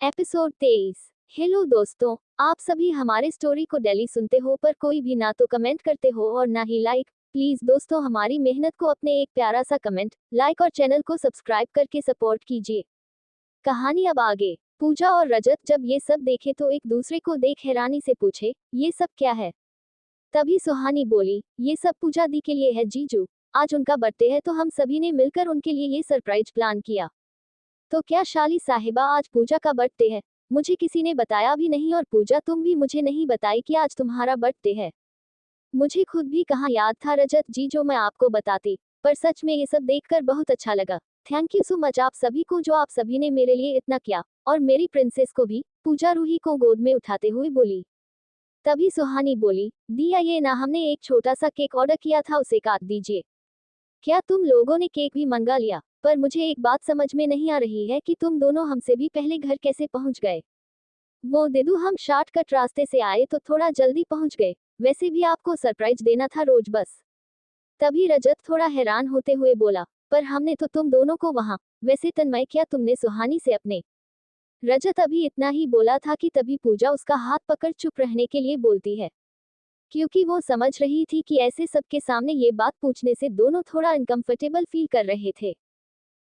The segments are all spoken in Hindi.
एपिसोड 23। हेलो दोस्तों, आप सभी हमारे स्टोरी को डेली सुनते हो पर कोई भी ना तो कमेंट करते हो और ना ही लाइक। प्लीज दोस्तों हमारी मेहनत को अपने एक प्यारा सा कमेंट, लाइक और चैनल को सब्सक्राइब करके सपोर्ट कीजिए। कहानी अब आगे। पूजा और रजत जब ये सब देखे तो एक दूसरे को देख हैरानी से पूछे, ये सब क्या है। तभी सुहानी बोली, ये सब पूजा दी के लिए है जीजू। आज उनका बर्थडे है तो हम सभी ने मिलकर उनके लिए ये सरप्राइज प्लान किया। तो क्या शाली साहिबा, आज पूजा का बर्थडे है? मुझे किसी ने बताया भी नहीं और पूजा तुम भी मुझे नहीं बताई कि आज तुम्हारा बर्थडे है। मुझे खुद भी कहाँ याद था रजत जी, जो मैं आपको बताती। पर सच में ये सब देखकर बहुत अच्छा लगा। थैंक यू सो मच आप सभी को, जो आप सभी ने मेरे लिए इतना किया। और मेरी प्रिंसेस को भी। पूजा रूही को गोद में उठाते हुए बोली। तभी सुहानी बोली, दिया ये ना, हमने एक छोटा सा केक ऑर्डर किया था, उसे काट दीजिए। क्या तुम लोगों ने केक भी मंगा लिया? पर मुझे एक बात समझ में नहीं आ रही है कि तुम दोनों हमसे भी पहले घर कैसे पहुंच गए। वो दिदू, हम शॉर्टकट रास्ते से आए तो थोड़ा जल्दी पहुंच गए। वैसे भी आपको सरप्राइज देना था रोज बस। तभी रजत थोड़ा हैरान होते हुए बोला, पर हमने तो तुम दोनों को वहां। वैसे तन्मय, क्या तुमने सुहानी से अपने। रजत अभी इतना ही बोला था कि तभी पूजा उसका हाथ पकड़ चुप रहने के लिए बोलती है, क्योंकि वो समझ रही थी कि ऐसे सबके सामने ये बात पूछने से दोनों थोड़ा अनकंफर्टेबल फील कर रहे थे।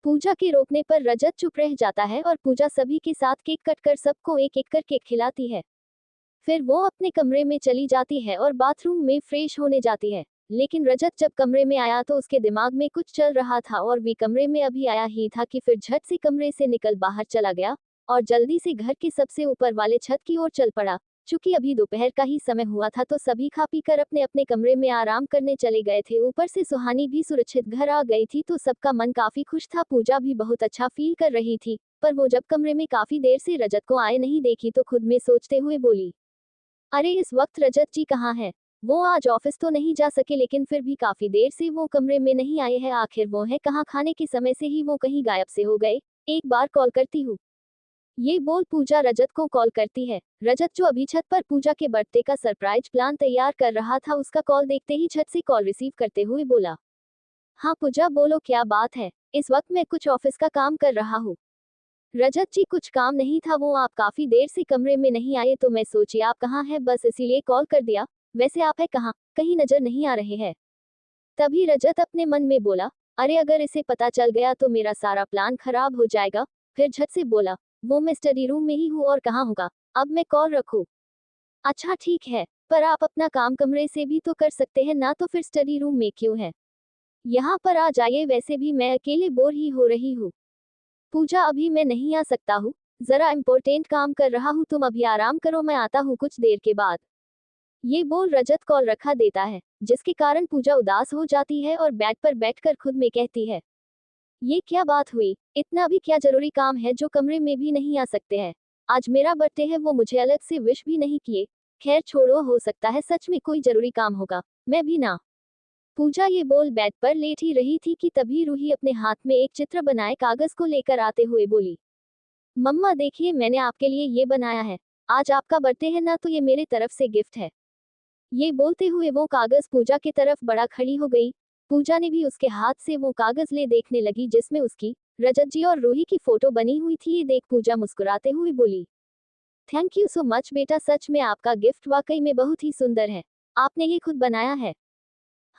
पूजा के रोकने पर रजत चुप रह जाता है और पूजा सभी के साथ केक कट कर सबको एक एक कर केक खिलाती है। फिर वो अपने कमरे में चली जाती है और बाथरूम में फ्रेश होने जाती है। लेकिन रजत जब कमरे में आया तो उसके दिमाग में कुछ चल रहा था और भी कमरे में अभी आया ही था कि फिर झट से कमरे से निकल बाहर चला गया और जल्दी से घर के सबसे ऊपर वाले छत की ओर चल पड़ा। चूंकि अभी दोपहर का ही समय हुआ था तो सभी खा पी कर अपने अपने कमरे में आराम करने चले गए थे। ऊपर से सुहानी भी सुरक्षित घर आ गई थी तो सबका मन काफी खुश था। पूजा भी बहुत अच्छा फील कर रही थी। पर वो जब कमरे में काफी देर से रजत को आए नहीं देखी तो खुद में सोचते हुए बोली, अरे इस वक्त रजत जी कहाँ है? वो आज ऑफिस तो नहीं जा सके लेकिन फिर भी काफी देर से वो कमरे में नहीं आए हैं। आखिर वो है कहाँ? खाने के समय से ही वो कहीं गायब से हो गए। एक बार कॉल करती हूँ। ये बोल पूजा रजत को कॉल करती है। रजत जो अभी छत पर पूजा के बर्थडे का सरप्राइज प्लान तैयार कर रहा था, उसका कॉल देखते ही छत से कॉल रिसीव करते हुए बोला, हाँ पूजा बोलो, क्या बात है? इस वक्त मैं कुछ ऑफिस का काम कर रहा हूँ। रजत जी कुछ काम नहीं था, वो आप काफी देर से कमरे में नहीं आए तो मैं सोची आप कहाँ है, बस इसीलिए कॉल कर दिया। वैसे आप है कहाँ? कहीं नजर नहीं आ रहे हैं। तभी रजत अपने मन में बोला, अरे अगर इसे पता चल गया तो मेरा सारा प्लान खराब हो जाएगा। फिर झट से बोला, वो मैं स्टडी रूम में ही हूँ और कहाँ होगा। अब मैं कॉल रखूँ? अच्छा ठीक है, पर आप अपना काम कमरे से भी तो कर सकते हैं ना, तो फिर स्टडी रूम में क्यों है? यहाँ पर आ जाइए, वैसे भी मैं अकेले बोर ही हो रही हूँ। पूजा अभी मैं नहीं आ सकता हूँ, जरा इम्पोर्टेंट काम कर रहा हूँ, तुम अभी आराम करो, मैं आता हूँ कुछ देर के बाद। ये बोल रजत कॉल रखा देता है, जिसके कारण पूजा उदास हो जाती है और बेड पर बैठकर खुद में कहती है, ये क्या बात हुई? इतना भी क्या जरूरी काम है जो कमरे में भी नहीं आ सकते हैं? आज मेरा बर्थडे है, वो मुझे अलग से विश भी नहीं किए। खैर छोड़ो, हो सकता है सच में कोई जरूरी काम होगा, मैं भी ना। पूजा ये बोल बेड पर लेट ही रही थी कि तभी रूही अपने हाथ में एक चित्र बनाए कागज को लेकर आते हुए बोली, मम्मा देखिए, मैंने आपके लिए ये बनाया है। आज आपका बर्थडे है ना, तो ये मेरे तरफ से गिफ्ट है। ये बोलते हुए वो कागज पूजा की तरफ बढ़ा खड़ी हो गई। पूजा ने भी उसके हाथ से वो कागज ले देखने लगी जिसमें उसकी, रजत जी और रूही की फोटो बनी हुई थी। ये देख पूजा मुस्कुराते हुए बोली, थैंक यू सो मच बेटा, सच में आपका गिफ्ट वाकई में बहुत ही सुंदर है। आपने ये खुद बनाया है?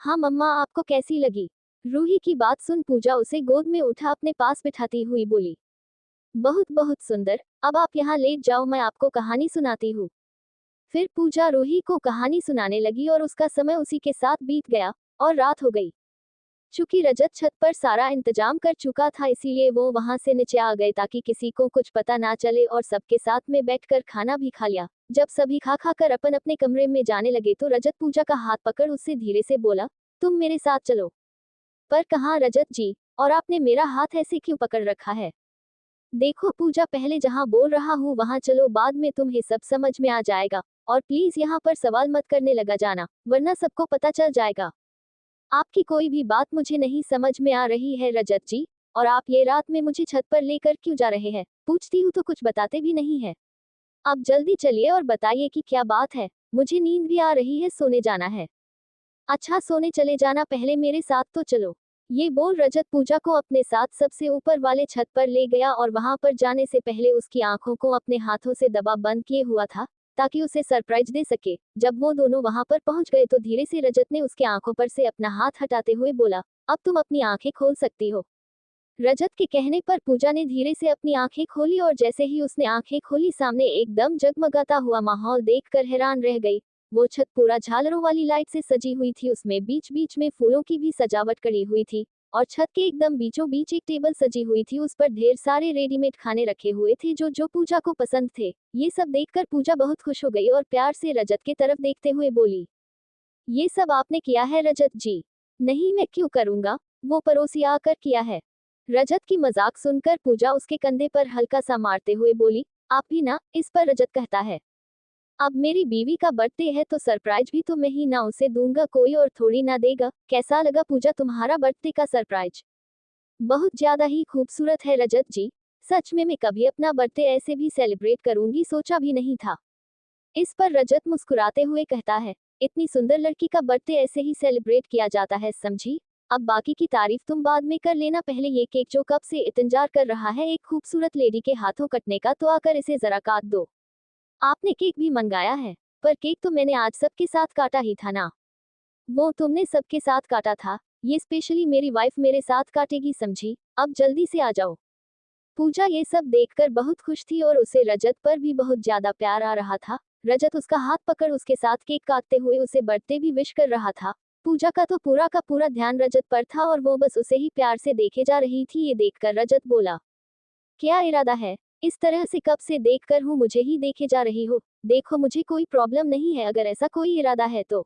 हाँ मम्मा, आपको कैसी लगी? रूही की बात सुन पूजा उसे गोद में उठा अपने पास बिठाती हुई बोली, बहुत बहुत सुंदर। अब आप यहाँ लेट जाओ, मैं आपको कहानी सुनाती हूँ। फिर पूजा रूही को कहानी सुनाने लगी और उसका समय उसी के साथ बीत गया और रात हो गई। चूंकि रजत छत पर सारा इंतजाम कर चुका था इसीलिए वो वहां से नीचे आ गए ताकि किसी को कुछ पता ना चले और सबके साथ में बैठकर खाना भी खा लिया। जब सभी खा खा कर अपन अपने कमरे में जाने लगे तो रजत पूजा का हाथ पकड़ उससे धीरे से बोला, तुम मेरे साथ चलो। पर कहाँ रजत जी, और आपने मेरा हाथ ऐसे क्यों पकड़ रखा है? देखो पूजा, पहले जहाँ बोल रहा हूँ वहां चलो, बाद में तुम्हें सब समझ में आ जाएगा। और प्लीज यहाँ पर सवाल मत करने लगा जाना, वरना सबको पता चल जाएगा। आपकी कोई भी बात मुझे नहीं समझ में आ रही है रजत जी। और आप ये रात में मुझे छत पर लेकर क्यों जा रहे हैं? पूछती हूँ तो कुछ बताते भी नहीं है। अब जल्दी चलिए और बताइए कि क्या बात है। मुझे नींद भी आ रही है, सोने जाना है। अच्छा सोने चले जाना, पहले मेरे साथ तो चलो। ये बोल रजत पूजा को अपने साथ सबसे ऊपर वाले छत पर ले गया और वहां पर जाने से पहले उसकी आंखों को अपने हाथों से दबा बंद किए हुआ था ताकि उसे सरप्राइज दे सके। जब वो दोनों वहां पर पहुंच गए तो धीरे से रजत ने उसके आंखों पर से अपना हाथ हटाते हुए बोला, अब तुम अपनी आंखें खोल सकती हो। रजत के कहने पर पूजा ने धीरे से अपनी आंखें खोली और जैसे ही उसने आंखें खोली सामने एकदम जगमगाता हुआ माहौल देखकर हैरान रह गई। वो छत पूरा झालरों वाली लाइट से सजी हुई थी, उसमें बीच बीच में फूलों की भी सजावट करी हुई थी और छत के एकदम बीचों बीच एक टेबल सजी हुई थी, उस पर ढेर सारे रेडीमेड खाने रखे हुए थे जो जो पूजा को पसंद थे। ये सब देखकर पूजा बहुत खुश हो गई और प्यार से रजत के तरफ देखते हुए बोली, ये सब आपने किया है रजत जी? नहीं, मैं क्यों करूंगा, वो पड़ोसी आकर किया है। रजत की मजाक सुनकर पूजा उसके कंधे पर हल्का सा मारते हुए बोली, आप भी ना। इस पर रजत कहता है, अब मेरी बीवी का बर्थडे है तो सरप्राइज भी तो मैं ही ना उसे दूंगा, कोई और थोड़ी ना देगा। कैसा लगा पूजा तुम्हारा बर्थडे का सरप्राइज? बहुत ज्यादा ही खूबसूरत है रजत जी। सच में मैं कभी अपना बर्थडे ऐसे भी सेलिब्रेट करूंगी सोचा भी नहीं था। इस पर रजत मुस्कुराते हुए कहता है, इतनी सुंदर लड़की का बर्थडे ऐसे ही सेलिब्रेट किया जाता है, समझी? अब बाकी की तारीफ तुम बाद में कर लेना, पहले ये केक जो कब से इंतजार कर रहा है एक खूबसूरत लेडी के हाथों कटने का, तो आकर इसे जरा काट दो। आपने केक भी मंगाया है, पर केक तो मैंने आज सबके साथ काटा ही था ना। वो तुमने सबके साथ काटा था, ये स्पेशली मेरी वाइफ मेरे साथ काटेगी, समझी? अब जल्दी से आ जाओ। पूजा ये सब देखकर बहुत खुश थी और उसे रजत पर भी बहुत ज्यादा प्यार आ रहा था। रजत उसका हाथ पकड़ उसके साथ केक काटते हुए उसे बर्थडे भी विश कर रहा था। पूजा का तो पूरा का पूरा ध्यान रजत पर था और वो बस उसे ही प्यार से देखे जा रही थी। ये देखकर रजत बोला, क्या इरादा है? इस तरह से कब से देखकर हूँ मुझे ही देखे जा रही हो। देखो मुझे कोई प्रॉब्लम नहीं है अगर ऐसा कोई इरादा है तो।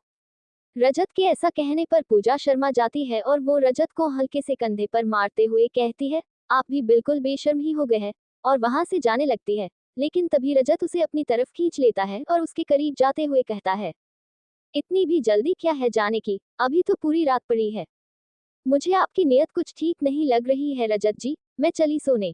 रजत के ऐसा कहने पर पूजा शर्मा जाती है और वो रजत को हल्के से कंधे पर मारते हुए कहती है, आप भी बिल्कुल बेशर्म ही हो गए हैं, और वहां से जाने लगती है। लेकिन तभी रजत उसे अपनी तरफ खींच लेता है और उसके करीब जाते हुए कहता है, इतनी भी जल्दी क्या है जाने की, अभी तो पूरी रात पड़ी है। मुझे आपकी नीयत कुछ ठीक नहीं लग रही है रजत जी, मैं चली सोने।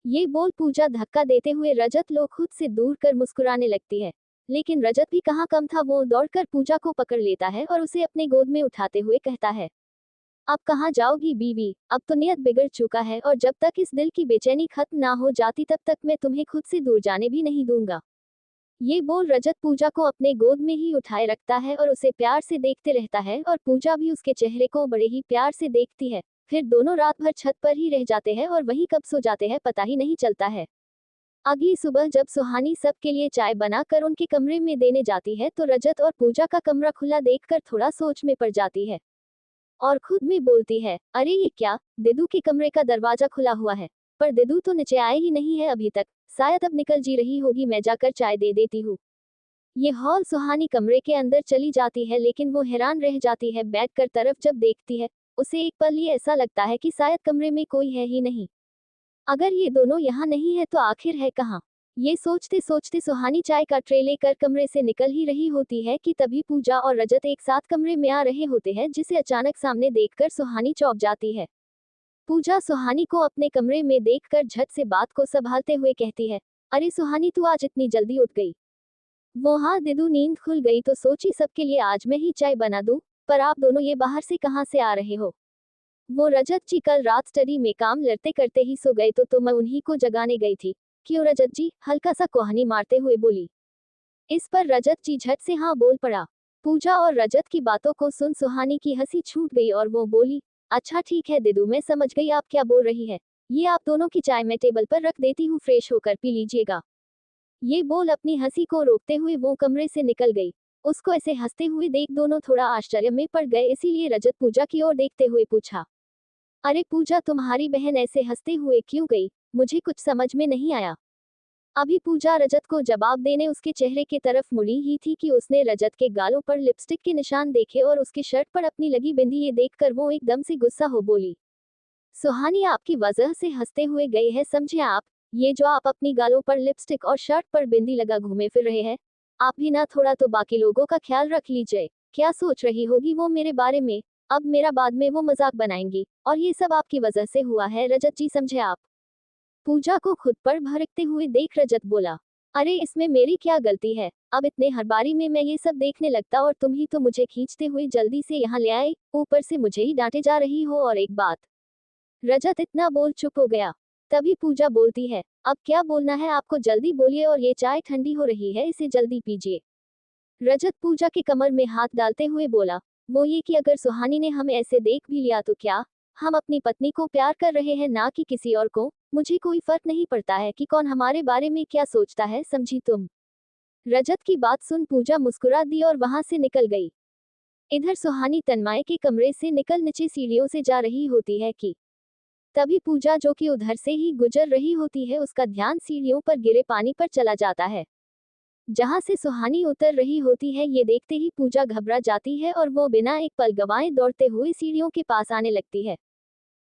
ये बोल पूजा धक्का देते हुए रजत को खुद से दूर कर मुस्कुराने लगती है। लेकिन रजत भी कहाँ कम था, वो दौड़कर पूजा को पकड़ लेता है और उसे अपने गोद में उठाते हुए कहता है, अब कहाँ जाओगी बीवी, अब तो नियत बिगड़ चुका है और जब तक इस दिल की बेचैनी खत्म ना हो जाती तब तक मैं तुम्हें खुद से दूर जाने भी नहीं दूंगा। ये बोल रजत पूजा को अपने गोद में ही उठाए रखता है और उसे प्यार से देखते रहता है और पूजा भी उसके चेहरे को बड़े ही प्यार से देखती है। फिर दोनों रात भर छत पर ही रह जाते हैं और वहीं कब सो जाते हैं पता ही नहीं चलता है। अगली सुबह जब सुहानी सबके लिए चाय बनाकर उनके कमरे में देने जाती है तो रजत और पूजा का कमरा खुला देखकर थोड़ा सोच में पड़ जाती है और खुद में बोलती है, अरे ये क्या, दिदू के कमरे का दरवाजा खुला हुआ है, पर दिदू तो नीचे आए ही नहीं है अभी तक, शायद अब निकल जी रही होगी, मैं जाकर चाय दे देती हूँ। ये हॉल सुहानी कमरे के अंदर चली जाती है लेकिन वो हैरान रह जाती है, बैठकर तरफ जब देखती है उसे एक पल ये ऐसा लगता है कि शायद कमरे में कोई है ही नहीं। अगर ये दोनों यहाँ नहीं है तो आखिर है कहाँ? ये सोचते सोचते सुहानी चाय का ट्रे लेकर कमरे से निकल ही रही होती है कि तभी पूजा और रजत एक साथ कमरे में आ रहे होते हैं, जिसे अचानक सामने देखकर सुहानी चौंक जाती है। पूजा सुहानी को अपने कमरे में देखकर झट से बात को संभालते हुए कहती है, अरे सुहानी तू आज इतनी जल्दी उठ गई? वो हाँ दिदू, नींद खुल गई तो सोची सबके लिए आज मैं ही चाय बना दूं, पर आप दोनों ये बाहर से कहाँ से आ रहे हो? वो रजत जी कल रात स्टडी में काम लड़ते करते ही सो गए तो मैं उन्हीं को जगाने गई थी। क्यों रजत जी? हल्का सा कोहनी मारते हुए बोली। इस पर रजत जी झट से हाँ बोल पड़ा। पूजा और रजत की बातों को सुन सुहानी की हंसी छूट गई और वो बोली, अच्छा ठीक है दिदू, मैं समझ गई आप क्या बोल रही है। ये आप दोनों की चाय मैं टेबल पर रख देती हूँ, फ्रेश होकर पी लीजिएगा। ये बोल अपनी हंसी को रोकते हुए वो कमरे से निकल गई। उसको ऐसे हंसते हुए देख दोनों थोड़ा आश्चर्य में पड़ गए, इसीलिए रजत पूजा की ओर देखते हुए पूछा, अरे पूजा, तुम्हारी बहन ऐसे हंसते हुए क्यों गई? मुझे कुछ समझ में नहीं आया। अभी पूजा रजत को जवाब देने उसके चेहरे की तरफ मुड़ी ही थी कि उसने रजत के गालों पर लिपस्टिक के निशान देखे और उसके शर्ट पर अपनी लगी बिंदी, ये देखकर वो एकदम से गुस्सा हो बोली, सुहानी आपकी वजह से हंसते हुए गए हैं, समझे आप? ये जो आप अपनी गालों पर लिपस्टिक और शर्ट पर बिंदी लगा घूमे फिर रहे हैं, आप भी ना थोड़ा तो बाकी लोगों का ख्याल रख लीजिए। क्या सोच रही होगी वो मेरे बारे में? अब मेरा बाद में वो मजाक बनाएंगी, और ये सब आपकी वजह से हुआ है रजत जी, समझे आप? पूजा को खुद पर भड़कते हुए देख रजत बोला, अरे इसमें मेरी क्या गलती है, अब इतने हर बारी में मैं ये सब देखने लगता और तुम ही तो मुझे खींचते हुए जल्दी से यहाँ ले आए, ऊपर से मुझे ही डांटे जा रही हो। और एक बात। रजत इतना बोल चुप हो गया। तभी पूजा बोलती है, अब क्या बोलना है आपको, जल्दी बोलिए, और ये चाय ठंडी हो रही है, इसे जल्दी पीजिए। रजत पूजा की कमर में हाथ डालते हुए बोला, वो ये कि अगर सुहानी ने हमें ऐसे देख भी लिया तो क्या, हम अपनी पत्नी को प्यार कर रहे हैं ना कि किसी और को, मुझे कोई फर्क नहीं पड़ता है कि कौन हमारे बारे में क्या सोचता है, समझी तुम। रजत की बात सुन पूजा मुस्कुरा दी और वहां से निकल गई। इधर सुहानी तन्मय के कमरे से निकल नीचे सीढ़ियों से जा रही होती है कि तभी पूजा जो कि उधर से ही गुजर रही होती है, उसका ध्यान सीढ़ियों पर गिरे पानी पर चला जाता है जहां से सुहानी उतर रही होती है। ये देखते ही पूजा घबरा जाती है और वो बिना एक पल गंवाए दौड़ते हुए सीढ़ियों के पास आने लगती है।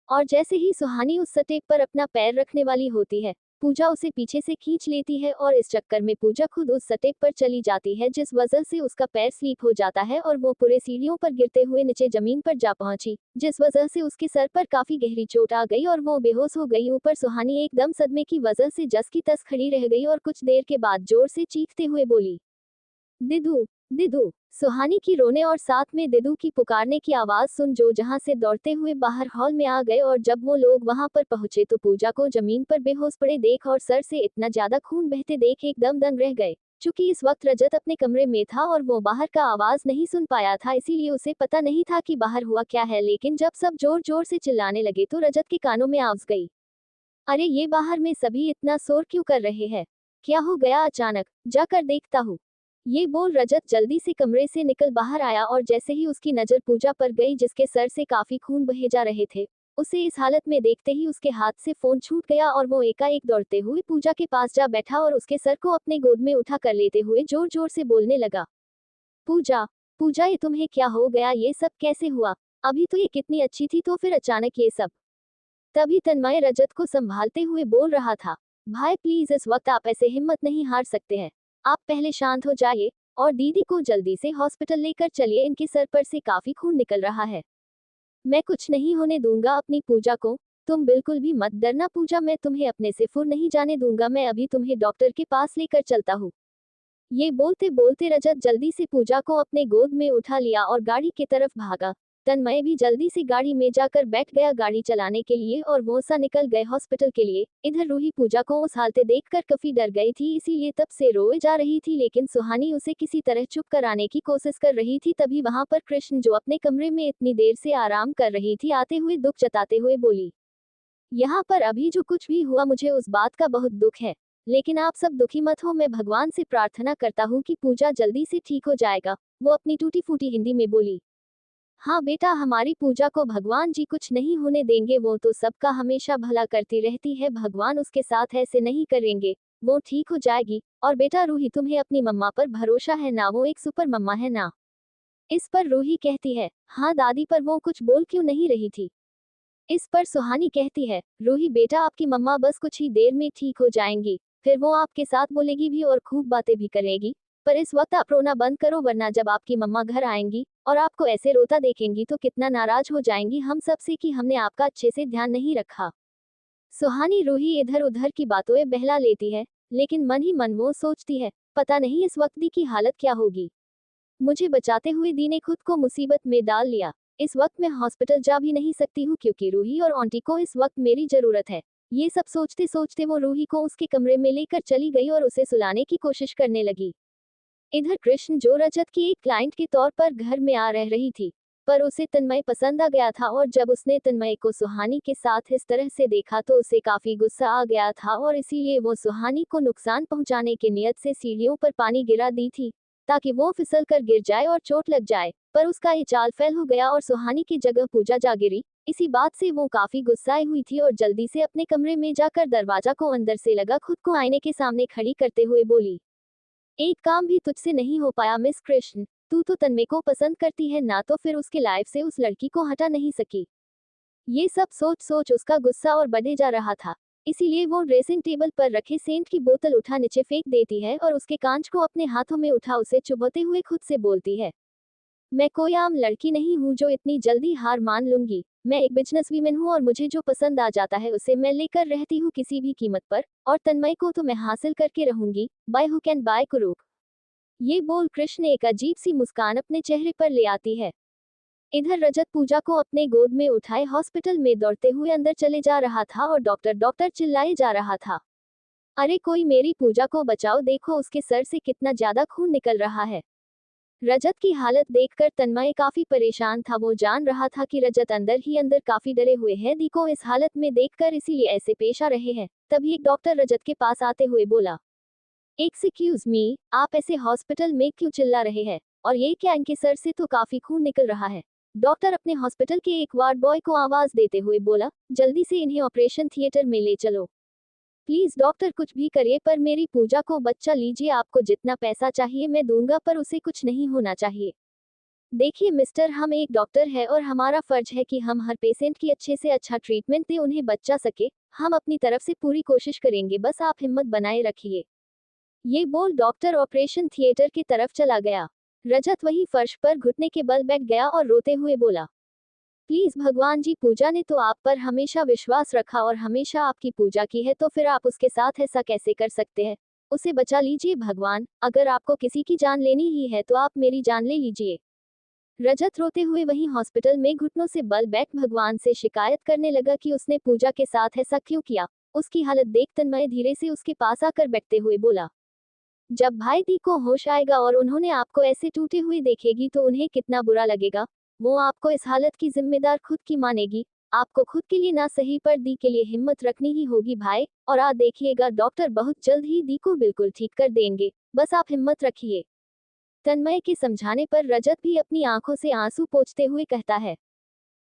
और जैसे ही सुहानी उस स्टेप पर अपना पैर रखने वाली होती है, पूजा उसे पीछे से खींच लेती है और इस चक्कर में पूजा खुद उस स्टेप पर चली जाती है, जिस वजह से उसका पैर स्लिप हो जाता है और वो पूरे सीढ़ियों पर गिरते हुए नीचे जमीन पर जा पहुंची, जिस वजह से उसके सर पर काफी गहरी चोट आ गई और वो बेहोश हो गई। ऊपर सुहानी एकदम सदमे की वजह से जस की तस खड़ी रह गई और कुछ देर के बाद जोर से चीखते हुए बोली, दिदू, दिदू। सुहानी की रोने और साथ में दिदू की पुकारने की आवाज सुन जो जहां से दौड़ते हुए बाहर हॉल में आ गए, और जब वो लोग वहां पर पहुंचे तो पूजा को जमीन पर बेहोश पड़े देख और सर से इतना ज्यादा खून बहते देख एकदम दंग रह गए। चूंकि इस वक्त रजत अपने कमरे में था और वो बाहर का आवाज नहीं सुन पाया था, इसीलिए उसे पता नहीं था कि बाहर हुआ क्या है, लेकिन जब सब जोर जोर से चिल्लाने लगे तो रजत के कानों में आवाज गई, अरे ये बाहर में सभी इतना शोर क्यों कर रहे हैं, क्या हो गया अचानक, जाकर देखता हूँ। ये बोल रजत जल्दी से कमरे से निकल बाहर आया और जैसे ही उसकी नजर पूजा पर गई जिसके सर से काफी खून बहे जा रहे थे, उसे इस हालत में देखते ही उसके हाथ से फोन छूट गया और वो एकाएक दौड़ते हुए पूजा के पास जा बैठा और उसके सर को अपने गोद में उठा कर लेते हुए जोर जोर से बोलने लगा, पूजा, पूजा ये तुम्हें क्या हो गया, ये सब कैसे हुआ, अभी तो ये कितनी अच्छी थी तो फिर अचानक ये सब। तभी तन्मय रजत को संभालते हुए बोल रहा था, भाई प्लीज इस वक्त आप ऐसे हिम्मत नहीं हार सकते हैं, आप पहले शांत हो जाइए और दीदी को जल्दी से हॉस्पिटल लेकर चलिए, इनके सर पर से काफी खून निकल रहा है। मैं कुछ नहीं होने दूंगा अपनी पूजा को, तुम बिल्कुल भी मत डरना पूजा, मैं तुम्हें अपने से फुर नहीं जाने दूंगा, मैं अभी तुम्हें डॉक्टर के पास लेकर चलता हूँ। ये बोलते बोलते रजत जल्दी से पूजा को अपने गोद में उठा लिया और गाड़ी की तरफ भागा। तन्मय भी जल्दी से गाड़ी में जाकर बैठ गया गाड़ी चलाने के लिए और वो सा निकल गए हॉस्पिटल के लिए। इधर रूही पूजा को उस हालत देखकर काफी डर गई थी, इसीलिए तब से रोए जा रही थी, लेकिन सुहानी उसे किसी तरह चुप कराने की कोशिश कर रही थी। तभी वहां पर कृष्ण जो अपने कमरे में इतनी देर से आराम कर रही थी आते हुए दुख जताते हुए बोली, यहाँ पर अभी जो कुछ भी हुआ मुझे उस बात का बहुत दुख है, लेकिन आप सब दुखी मत हो, मैं भगवान से प्रार्थना करता हूँ कि पूजा जल्दी से ठीक हो जाएगा। वो अपनी टूटी फूटी हिंदी में बोली, हाँ बेटा, हमारी पूजा को भगवान जी कुछ नहीं होने देंगे, वो तो सबका हमेशा भला करती रहती है, भगवान उसके साथ ऐसे नहीं करेंगे, वो ठीक हो जाएगी। और बेटा रूही, तुम्हें अपनी मम्मा पर भरोसा है ना, वो एक सुपर मम्मा है ना। इस पर रूही कहती है, हाँ दादी, पर वो कुछ बोल क्यों नहीं रही थी। इस पर सुहानी कहती है, रूही बेटा, आपकी मम्मा बस कुछ ही देर में ठीक हो जाएंगी, फिर वो आपके साथ बोलेगी भी और खूब बातें भी करेगी, पर इस वक्त आप रोना बंद करो, वरना जब आपकी मम्मा घर आएंगी और आपको ऐसे रोता देखेंगी तो कितना नाराज हो जाएंगी हम सब से कि हमने आपका अच्छे से ध्यान नहीं रखा। सुहानी रूही इधर उधर की बातों बहला लेती है, लेकिन मन ही मन वो सोचती है, पता नहीं इस वक्त दी की हालत क्या होगी। मुझे बचाते हुए दी ने खुद को मुसीबत में डाल लिया, इस वक्त मैं हॉस्पिटल जा भी नहीं सकती हूँ क्योंकि रूही और आंटी को इस वक्त मेरी जरूरत है। ये सब सोचते सोचते वो रूही को उसके कमरे में लेकर चली गई और उसे सुलाने की कोशिश करने लगी। इधर कृष्ण जो रजत की एक क्लाइंट के तौर पर घर में आ रह रही थी, पर उसे तन्मय पसंद आ गया था और जब उसने तन्मय को सुहानी के साथ इस तरह से देखा तो उसे काफी गुस्सा आ गया था और इसीलिए वो सुहानी को नुकसान पहुंचाने की नियत से सीढ़ियों पर पानी गिरा दी थी ताकि वो फिसल कर गिर जाए और चोट लग जाए, पर उसका ये चाल फेल हो गया और सुहानी की जगह पूजा जा गिरी। इसी बात से वो काफी गुस्साई हुई थी और जल्दी से अपने कमरे में जाकर दरवाजा को अंदर से लगा खुद को आईने के सामने खड़ी करते हुए बोली, एक काम भी तुझसे नहीं हो पाया मिस कृष्ण, तू तो तन्मय को पसंद करती है ना, तो फिर उसके लाइफ से उस लड़की को हटा नहीं सकी। ये सब सोच सोच उसका गुस्सा और बढ़े जा रहा था, इसीलिए वो ड्रेसिंग टेबल पर रखे सेंट की बोतल उठा नीचे फेंक देती है और उसके कांच को अपने हाथों में उठा उसे चुभते हुए खुद से बोलती है, मैं कोई आम लड़की नहीं हूँ जो इतनी जल्दी हार मान लूंगी। मैं एक बिजनेस वीमेन हूँ और मुझे जो पसंद आ जाता है उसे मैं लेकर रहती हूँ किसी भी कीमत पर, और तन्मय को तो मैं हासिल करके रहूंगी, by hook and by crook. ये बोल कृष्ण एक अजीब सी मुस्कान अपने चेहरे पर ले आती है। इधर रजत पूजा को अपने गोद में उठाए हॉस्पिटल में दौड़ते हुए अंदर चले जा रहा था और डॉक्टर डॉक्टर चिल्लाए जा रहा था। अरे कोई मेरी पूजा को बचाओ, देखो उसके सर से कितना ज्यादा खून निकल रहा है। रजत की हालत देखकर तन्मय काफी परेशान था। वो जान रहा था कि रजत अंदर ही अंदर काफी डरे हुए हैं दी को इस हालत में देखकर, इसीलिए ऐसे पेश आ रहे हैं। तभी एक डॉक्टर रजत के पास आते हुए बोला, एक्सक्यूज मी, आप ऐसे हॉस्पिटल में क्यों चिल्ला रहे हैं? और ये क्या, इनके सर से तो काफी खून निकल रहा है। डॉक्टर अपने हॉस्पिटल के एक वार्ड बॉय को आवाज देते हुए बोला, जल्दी से इन्हें ऑपरेशन थिएटर में ले चलो। प्लीज डॉक्टर कुछ भी करिए पर मेरी पूजा को बच्चा लीजिए, आपको जितना पैसा चाहिए मैं दूंगा पर उसे कुछ नहीं होना चाहिए। देखिए मिस्टर, हम एक डॉक्टर है और हमारा फर्ज है कि हम हर पेशेंट की अच्छे से अच्छा ट्रीटमेंट दें, उन्हें बच्चा सके। हम अपनी तरफ से पूरी कोशिश करेंगे, बस आप हिम्मत बनाए रखिए। ये बोल डॉक्टर ऑपरेशन थिएटर की तरफ चला गया। रजत वही फर्श पर घुटने के बल बैठ गया और रोते हुए बोला, प्लीज भगवान जी, पूजा ने तो आप पर हमेशा विश्वास रखा और हमेशा आपकी पूजा की है, तो फिर आप उसके साथ ऐसा कैसे कर सकते हैं? उसे बचा लीजिए भगवान, अगर आपको किसी की जान लेनी ही है तो आप मेरी जान ले लीजिए। रजत रोते हुए वहीं हॉस्पिटल में घुटनों से बल बैठ भगवान से शिकायत करने लगा कि उसने पूजा के साथ ऐसा क्यों किया। उसकी हालत देख तन्मय धीरे से उसके पास आकर बैठते हुए बोला, जब भाई दी को होश आएगा और उन्होंने आपको ऐसे टूटे हुए देखेगी तो उन्हें कितना बुरा लगेगा। वो आपको इस हालत की जिम्मेदार खुद की मानेगी। आपको खुद के लिए ना सही पर दी के लिए हिम्मत रखनी ही होगी भाई, और आ देखिएगा डॉक्टर बहुत जल्द ही दी को बिल्कुल ठीक कर देंगे, बस आप हिम्मत रखिए। तन्मय के समझाने पर रजत भी अपनी आंखों से आंसू पोंछते हुए कहता है,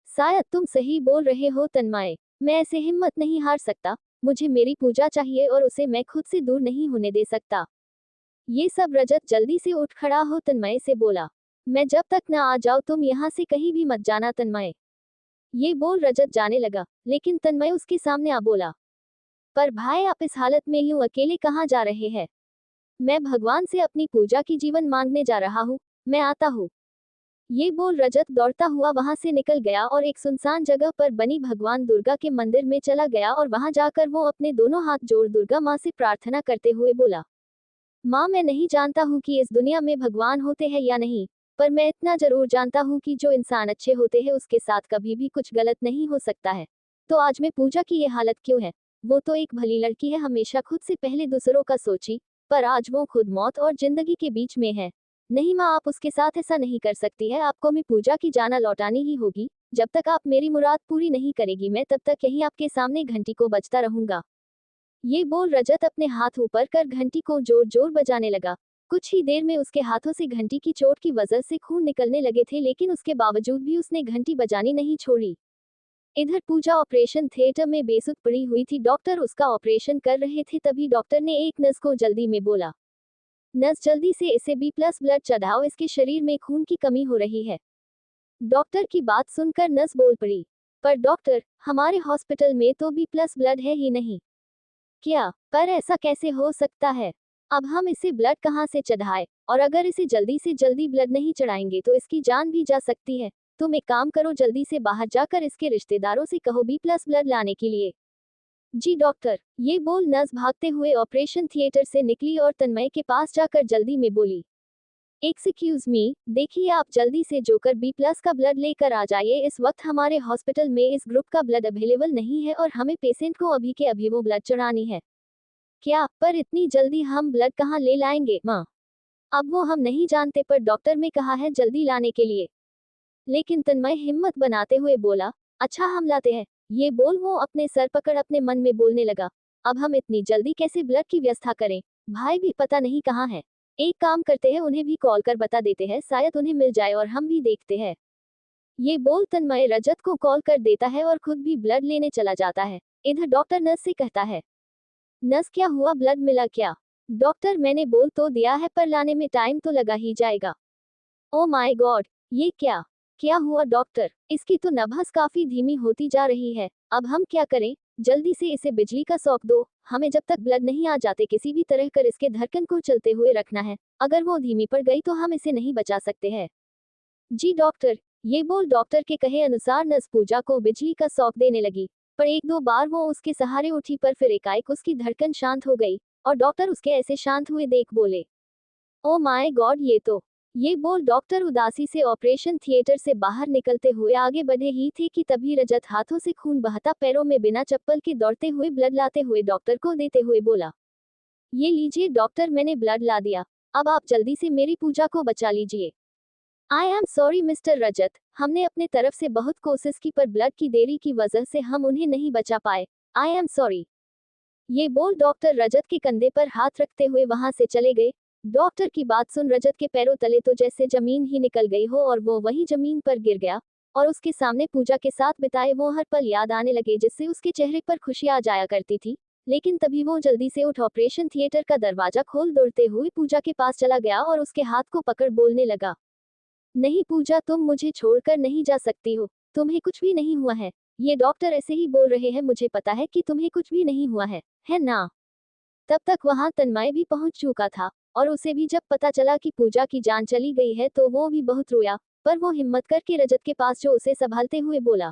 शायद तुम सही बोल रहे हो तन्मय, मैं ऐसे हिम्मत नहीं हार सकता। मुझे मेरी पूजा चाहिए और उसे मैं खुद से दूर नहीं होने दे सकता। ये सब रजत जल्दी से उठ खड़ा हो तन्मय से बोला, मैं जब तक न आ जाऊं तुम यहाँ से कहीं भी मत जाना तन्मय। ये बोल रजत जाने लगा, लेकिन तन्मय उसके सामने आ बोला, पर भाई आप इस हालत में यूं अकेले कहाँ जा रहे हैं? मैं भगवान से अपनी पूजा की जीवन मांगने जा रहा हूँ, मैं आता हूँ। ये बोल रजत दौड़ता हुआ वहां से निकल गया और एक सुनसान जगह पर बनी भगवान दुर्गा के मंदिर में चला गया और वहां जाकर वो अपने दोनों हाथ जोड़ दुर्गा माँ से प्रार्थना करते हुए बोला, माँ मैं नहीं जानता हूँ कि इस दुनिया में भगवान होते हैं या नहीं, पर मैं इतना जरूर जानता हूँ कि जो इंसान अच्छे होते हैं उसके साथ कभी भी कुछ गलत नहीं हो सकता है। तो आज मैं पूजा की ये हालत क्यों है? वो तो एक भली लड़की है, हमेशा खुद से पहले दूसरों का सोची, पर आज वो खुद मौत और जिंदगी के बीच में है। नहीं माँ, आप उसके साथ ऐसा नहीं कर सकती है, आपको मैं पूजा की जाना लौटानी ही होगी। जब तक आप मेरी मुराद पूरी नहीं करेगी मैं तब तक यहीं आपके सामने घंटी को बजता रहूंगा। ये बोल रजत अपने हाथ ऊपर कर घंटी को जोर जोर बजाने लगा। कुछ ही देर में उसके हाथों से घंटी की चोट की वजह से खून निकलने लगे थे, लेकिन उसके बावजूद भी उसने घंटी बजानी नहीं छोड़ी। इधर पूजा ऑपरेशन थिएटर में बेसुध पड़ी हुई थी। डॉक्टर उसका ऑपरेशन कर रहे थे, तभी डॉक्टर ने एक नर्स को जल्दी में बोला, नर्स जल्दी से इसे B+ ब्लड चढ़ाओ, इसके शरीर में खून की कमी हो रही है। डॉक्टर की बात सुनकर नर्स बोल पड़ी, पर डॉक्टर, हमारे हॉस्पिटल में तो B+ ब्लड है ही नहीं। क्या? पर ऐसा कैसे हो सकता है? अब हम इसे ब्लड कहाँ से चढ़ाए? और अगर इसे जल्दी से जल्दी ब्लड नहीं चढ़ाएंगे तो इसकी जान भी जा सकती है। तुम एक काम करो, जल्दी से बाहर जाकर इसके रिश्तेदारों से कहो B+ ब्लड लाने के लिए। जी डॉक्टर, ये बोल नर्स भागते हुए ऑपरेशन थिएटर से निकली और तन्मय के पास जाकर जल्दी में बोली, एक्सक्यूज मी, देखिए आप जल्दी से जोकर B+ का ब्लड लेकर आ जाइए। इस वक्त हमारे हॉस्पिटल में इस ग्रुप का ब्लड अवेलेबल नहीं है और हमें पेशेंट को अभी के अभी वो ब्लड चढ़ानी है। क्या? पर इतनी जल्दी हम ब्लड कहाँ ले लाएंगे माँ? अब वो हम नहीं जानते, पर डॉक्टर ने कहा है जल्दी लाने के लिए। लेकिन तन्मय हिम्मत बनाते हुए बोला, अच्छा हम लाते हैं। ये बोल वो अपने सर पकड़ अपने मन में बोलने लगा, अब हम इतनी जल्दी कैसे ब्लड की व्यवस्था करें? भाई भी पता नहीं कहाँ है। एक काम करते हैं, उन्हें भी कॉल कर बता देते हैं, शायद उन्हें मिल जाए और हम भी देखते हैं। ये बोल तन्मय रजत को कॉल कर देता है और खुद भी ब्लड लेने चला जाता है। इधर डॉक्टर नर्स से कहता है, नर्स क्या हुआ, ब्लड मिला क्या? डॉक्टर, मैंने बोल तो दिया है पर लाने में टाइम तो लगा ही जाएगा। ओ माय गॉड, ये क्या क्या हुआ डॉक्टर? इसकी तो नब्ज काफी धीमी होती जा रही है। अब हम क्या करें? जल्दी से इसे बिजली का शॉक दो। हमें जब तक ब्लड नहीं आ जाते किसी भी तरह कर इसके धड़कन को चलते हुए रखना है। अगर वो धीमी पड़ गई तो हम इसे नहीं बचा सकते हैं। जी डॉक्टर, ये बोल डॉक्टर के कहे अनुसार नस पूजा को बिजली का शॉक देने लगी, पर एक दो बार वो उसके सहारे उठी पर फिर एकाएक उसकी धड़कन शांत हो गई और डॉक्टर उसके ऐसे शांत हुए देख बोले, ओ माय गॉड ये बोल डॉक्टर उदासी से ऑपरेशन थिएटर से बाहर निकलते हुए आगे बढ़े ही थे कि तभी रजत हाथों से खून बहता पैरों में बिना चप्पल के दौड़ते हुए ब्लड लाते हुए डॉक्टर को देते हुए बोला, ये लीजिए डॉक्टर, मैंने ब्लड ला दिया, अब आप जल्दी से मेरी पूजा को बचा लीजिए। आई एम सॉरी मिस्टर रजत, हमने अपने तरफ से बहुत कोशिश की पर ब्लड की देरी की वजह से हम उन्हें नहीं बचा पाए। I am sorry. ये बोल डॉक्टर रजत के कंधे पर हाथ रखते हुए वहां से चले गए। डॉक्टर की बात सुन रजत के पैरों तले तो जैसे जमीन ही निकल गई हो और वो वही जमीन पर गिर गया और उसके सामने पूजा के साथ बिताए वो हर पल याद आने लगे जिससे उसके चेहरे पर खुशी आ जाया करती थी। लेकिन तभी वो जल्दी से उठ ऑपरेशन थिएटर का दरवाजा खोल दौड़ते हुए पूजा के पास चला गया और उसके हाथ को पकड़ बोलने लगा, नहीं पूजा, तुम मुझे छोड़कर नहीं जा सकती हो, तुम्हें कुछ भी नहीं हुआ है। ये डॉक्टर ऐसे ही बोल रहे हैं, मुझे पता है कि तुम्हें कुछ भी नहीं हुआ है ना। तब तक वहां तन्मय भी पहुंच चुका था और उसे भी जब पता चला कि पूजा की जान चली गई है तो वो भी बहुत रोया, पर वो हिम्मत करके रजत के पास जो उसे संभालते हुए बोला,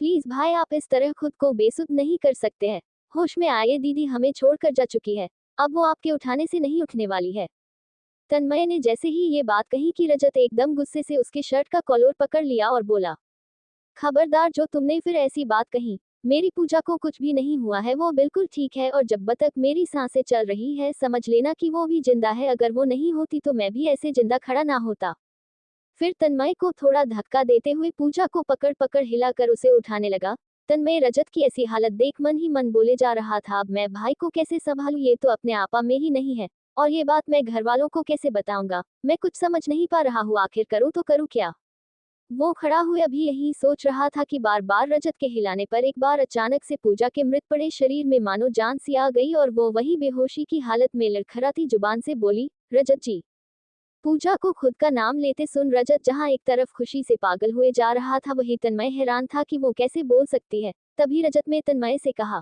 प्लीज भाई, आप इस तरह खुद को बेसुध नहीं कर सकते हैं। होश में आए, दीदी हमें छोड़कर जा चुकी है, अब वो आपके उठाने से नहीं उठने वाली है। तन्मय ने जैसे ही ये बात कही कि रजत एकदम गुस्से से उसके शर्ट का कॉलर पकड़ लिया और बोला, खबरदार, जो तुमने फिर ऐसी बात कही, मेरी पूजा को कुछ भी नहीं हुआ है, वो बिल्कुल ठीक है और जब तक मेरी सांसें चल रही है समझ लेना कि वो भी जिंदा है, अगर वो नहीं होती तो मैं भी ऐसे जिंदा खड़ा ना होता। फिर तन्मय को थोड़ा धक्का देते हुए पूजा को पकड़ पकड़ हिलाकर उसे उठाने लगा। तन्मय रजत की ऐसी हालत देख मन ही मन बोले जा रहा था, अब मैं भाई को कैसे संभालूं, ये तो अपने आपा में ही नहीं है और ये बात मैं घर वालों को कैसे बताऊंगा, मैं कुछ समझ नहीं पा रहा हूँ, आखिर करूँ तो करूँ क्या। वो खड़ा हुए अभी यही सोच रहा था कि बार बार रजत के हिलाने पर एक बार अचानक से पूजा के मृत पड़े शरीर में मानो जान सी आ गई और वो वही बेहोशी की हालत में लड़खड़ाती जुबान से बोली, रजत जी। पूजा को खुद का नाम लेते सुन रजत जहां एक तरफ खुशी से पागल हुए जा रहा था वही तन्मय हैरान था कि वो कैसे बोल सकती है। तभी रजत ने तन्मय से कहा,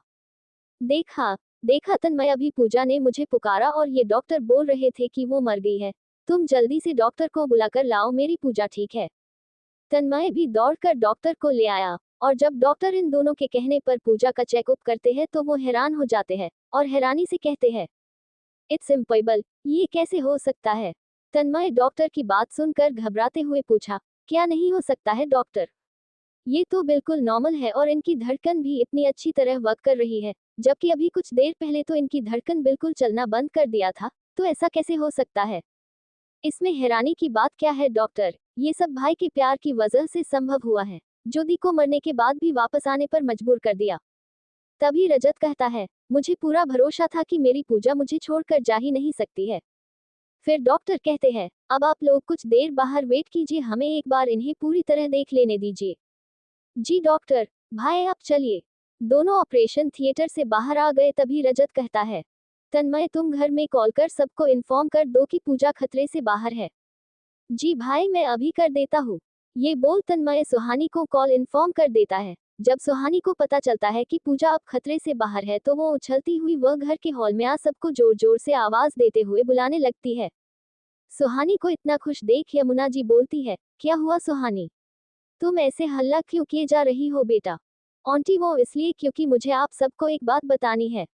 देखा देखा तन्मय, अभी पूजा ने मुझे पुकारा और ये डॉक्टर बोल रहे थे कि वो मर गई है, तुम जल्दी से डॉक्टर को बुलाकर लाओ, मेरी पूजा ठीक है। तन्मय भी दौड़कर डॉक्टर को ले आया और जब डॉक्टर इन दोनों के कहने पर पूजा का चेकअप करते हैं तो वो हैरान हो जाते हैं और हैरानी से कहते हैं, इट्स इम्पॉसिबल, ये कैसे हो सकता है। तन्मय डॉक्टर की बात सुनकर घबराते हुए पूछा, क्या नहीं हो सकता है डॉक्टर, ये तो बिल्कुल नॉर्मल है और इनकी धड़कन भी इतनी अच्छी तरह वर्क कर रही है, जबकि अभी कुछ देर पहले तो इनकी धड़कन बिल्कुल चलना बंद कर दिया था, तो ऐसा कैसे हो सकता है। इसमें हैरानी की बात क्या है डॉक्टर, ये सब भाई के प्यार की वजह से संभव हुआ है, जो दी को मरने के बाद भी वापस आने पर मजबूर कर दिया। तभी रजत कहता है, मुझे पूरा भरोसा था कि मेरी पूजा मुझे छोड़कर जा ही नहीं सकती है। फिर डॉक्टर कहते हैं, अब आप लोग कुछ देर बाहर वेट कीजिए, हमें एक बार इन्हें पूरी तरह देख लेने दीजिए। जी डॉक्टर, भाई आप चलिए। दोनों ऑपरेशन थिएटर से बाहर आ गए तभी रजत कहता है, तन्मय तुम घर में कॉल कर सबको इन्फॉर्म कर दो कि पूजा खतरे से बाहर है। जी भाई, मैं अभी कर देता हूँ। ये बोल तन्मय सुहानी को कॉल इन्फॉर्म कर देता है। जब सुहानी को पता चलता है कि पूजा अब खतरे से बाहर है तो वो उछलती हुई वह घर के हॉल में आ सबको जोर जोर से आवाज देते हुए बुलाने लगती है। सुहानी को इतना खुश देख यमुना जी बोलती है, क्या हुआ सुहानी, तुम ऐसे हल्ला क्यों किए जा रही हो बेटा। आंटी, वो इसलिए क्योंकि मुझे आप सबको एक बात बतानी है।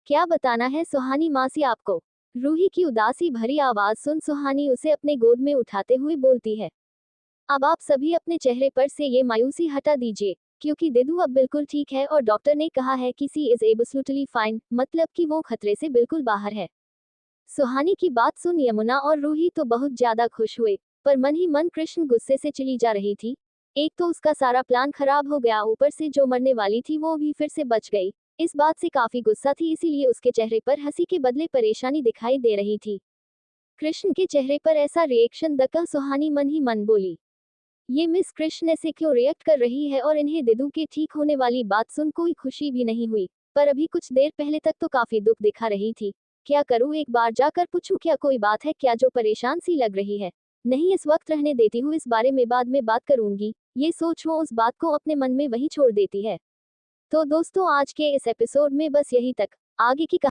क्या बताना है सुहानी मासी आपको। रूही की उदासी भरी आवाज सुन सुहानी उसे अपने गोद में उठाते हुए बोलती है, अब आप सभी अपने चेहरे पर से ये मायूसी हटा दीजिए, क्योंकि दिदू अब बिल्कुल ठीक है और डॉक्टर ने कहा है कि सी इज एब्सोल्युटली फाइन, मतलब कि वो खतरे से बिल्कुल बाहर है। सुहानी की बात सुन यमुना और रूही तो बहुत ज्यादा खुश हुए, पर मन ही मन कृष्ण गुस्से से चिढ़ी जा रही थी। एक तो उसका सारा प्लान खराब हो गया, ऊपर से जो मरने वाली थी वो भी फिर से बच गई। इस बात से काफी गुस्सा थी, इसीलिए उसके चेहरे पर हंसी के बदले परेशानी दिखाई दे रही थी। कृष्ण के चेहरे पर ऐसा रिएक्शन देखकर सुहानी मन ही मन बोली, ये मिस कृष्ण ऐसे क्यों रिएक्ट कर रही है और इन्हें दिदू के ठीक होने वाली बात सुन कोई खुशी भी नहीं हुई, पर अभी कुछ देर पहले तक तो काफी दुख दिखा रही थी। क्या करूं, एक बार जाकर पूछूं क्या कोई बात है क्या जो परेशान सी लग रही है। नहीं, इस वक्त रहने देती हूँ, इस बारे में बाद में बात करूंगी। ये सोच वो उस बात को अपने मन में वहीं छोड़ देती है। तो दोस्तों, आज के इस एपिसोड में बस यही तक। आगे की